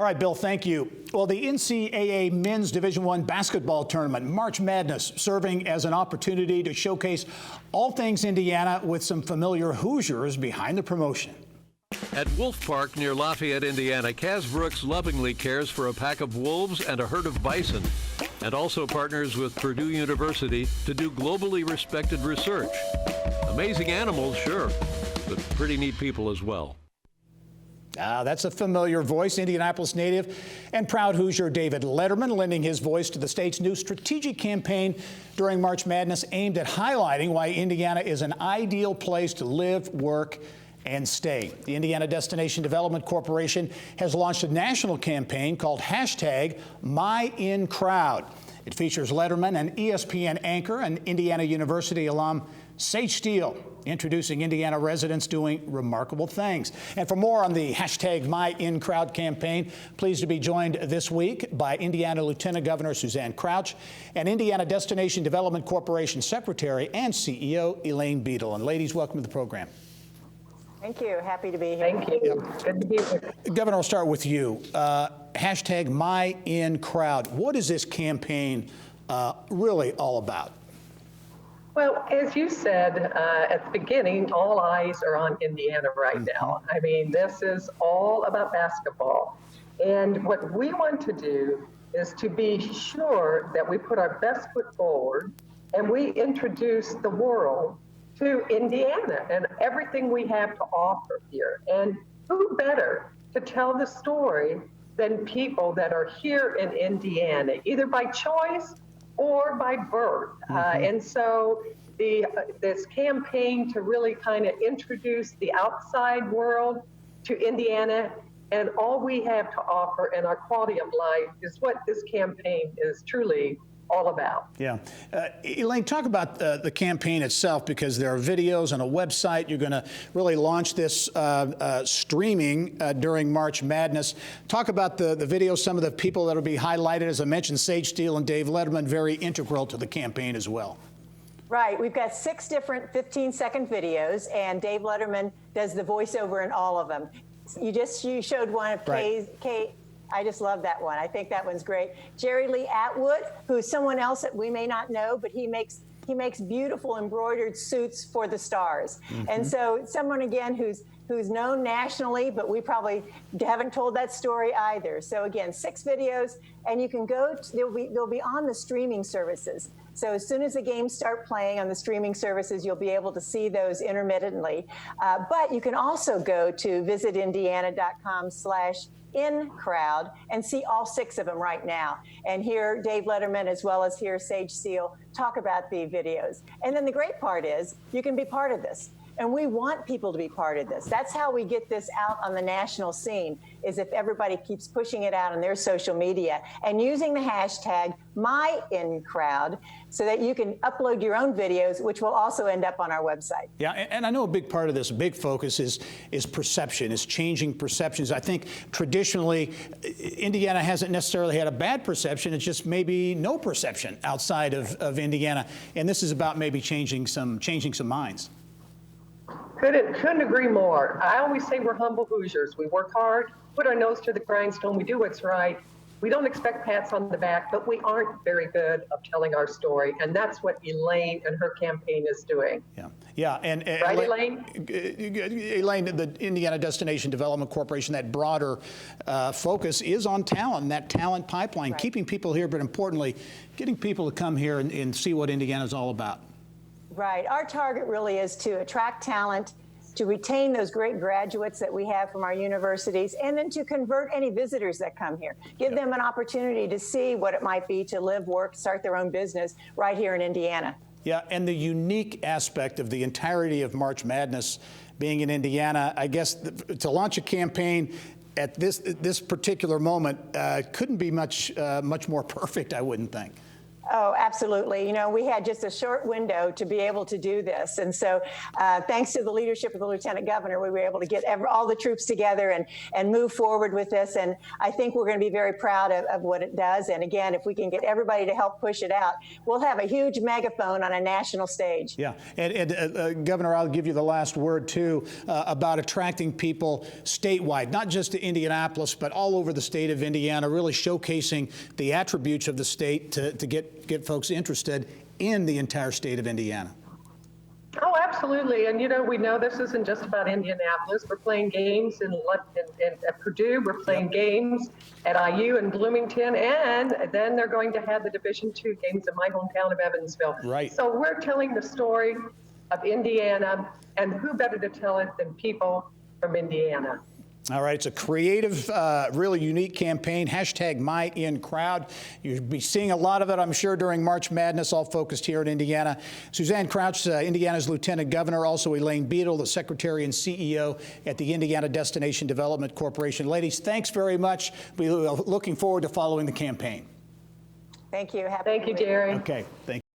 All right, Bill, thank you. Well, the NCAA Men's Division I basketball tournament, March Madness, serving as an opportunity to showcase all things Indiana with some familiar Hoosiers behind the promotion. At Wolf Park near Lafayette, Indiana, Kaz Brooks lovingly cares for a pack of wolves and a herd of bison, and also partners with Purdue University to do globally respected research. Amazing animals, sure, but pretty neat people as well. That's a familiar voice, Indianapolis native and proud Hoosier David Letterman, lending his voice to the state's new strategic campaign during March Madness aimed at highlighting why Indiana is an ideal place to live, work, and stay. The Indiana Destination Development Corporation has launched a national campaign called #MyInCrowd. It features Letterman and ESPN anchor and Indiana University alum Sage Steele, introducing Indiana residents doing remarkable things. And for more on the #MyInCrowd campaign, pleased to be joined this week by Indiana Lieutenant Governor Suzanne Crouch and Indiana Destination Development Corporation Secretary and CEO Elaine Bedel. And ladies, welcome to the program. Thank you. Happy to be here. Thank you. Yep. Good to be here. Governor, I'll start with you. #MyInCrowd. What is this campaign really all about? Well, as you said at the beginning, all eyes are on Indiana right now. I mean, this is all about basketball. And what we want to do is to be sure that we put our best foot forward and we introduce the world to Indiana and everything we have to offer here. And who better to tell the story than people that are here in Indiana, either by choice or by birth. And so this campaign to really kind of introduce the outside world to Indiana and all we have to offer and our quality of life is what this campaign is truly all about. Yeah. Elaine, talk about the campaign itself, because there are videos and a website. You're going to really launch this streaming during March Madness. Talk about the videos, some of the people that will be highlighted. As I mentioned, Sage Steele and Dave Letterman, very integral to the campaign as well. Right. We've got 6 different 15-second videos, and Dave Letterman does the voiceover in all of them. You showed one of Kate. I just love that one. I think that one's great. Jerry Lee Atwood, who's someone else that we may not know, but he makes beautiful embroidered suits for the stars. And so someone, again, who's known nationally, but we probably haven't told that story either. So again, 6 videos, and you can go they'll be on the streaming services. So as soon as the games start playing on the streaming services, you'll be able to see those intermittently. But you can also go to visitindiana.com/InCrowd and see all 6 of them right now, and hear Dave Letterman as well as hear Sage Steele talk about the videos. And then the great part is you can be part of this. And we want people to be part of this. That's how we get this out on the national scene, is if everybody keeps pushing it out on their social media and using the hashtag #MyInCrowd so that you can upload your own videos, which will also end up on our website. Yeah, and I know a big part of this, a big focus is perception, is changing perceptions. I think traditionally, Indiana hasn't necessarily had a bad perception. It's just maybe no perception outside of Indiana. And this is about maybe changing some minds. Couldn't agree more. I always say we're humble Hoosiers. We work hard, put our nose to the grindstone, we do what's right. We don't expect pats on the back, but we aren't very good of telling our story, and that's what Elaine and her campaign is doing. Yeah, and right, Elaine? Elaine, the Indiana Destination Development Corporation, that broader focus is on talent, that talent pipeline, keeping people here, but importantly, getting people to come here and see what Indiana is all about. Right. Our target really is to attract talent, to retain those great graduates that we have from our universities, and then to convert any visitors that come here. Give them an opportunity to see what it might be to live, work, start their own business right here in Indiana. Yeah, and the unique aspect of the entirety of March Madness being in Indiana, I guess to launch a campaign at this particular moment couldn't be much more perfect, I wouldn't think. Oh, absolutely. You know, we had just a short window to be able to do this. And so thanks to the leadership of the Lieutenant Governor, we were able to get all the troops together and move forward with this. And I think we're going to be very proud of what it does. And again, if we can get everybody to help push it out, we'll have a huge megaphone on a national stage. Yeah. And Governor, I'll give you the last word, too, about attracting people statewide, not just to Indianapolis, but all over the state of Indiana, really showcasing the attributes of the state to get folks interested in the entire state of Indiana. Oh, absolutely. And, you know, we know this isn't just about Indianapolis. We're playing games at Purdue. We're playing games at IU and Bloomington. And then they're going to have the Division II games in my hometown of Evansville. Right. So we're telling the story of Indiana. And who better to tell it than people from Indiana? All right, it's a creative, really unique campaign, #MyInCrowd. You'll be seeing a lot of it, I'm sure, during March Madness, all focused here in Indiana. Suzanne Crouch, Indiana's Lieutenant Governor, also Elaine Bedel, the Secretary and CEO at the Indiana Destination Development Corporation. Ladies, thanks very much. We're looking forward to following the campaign. Thank you. Thank you, Jerry. Okay, thank you.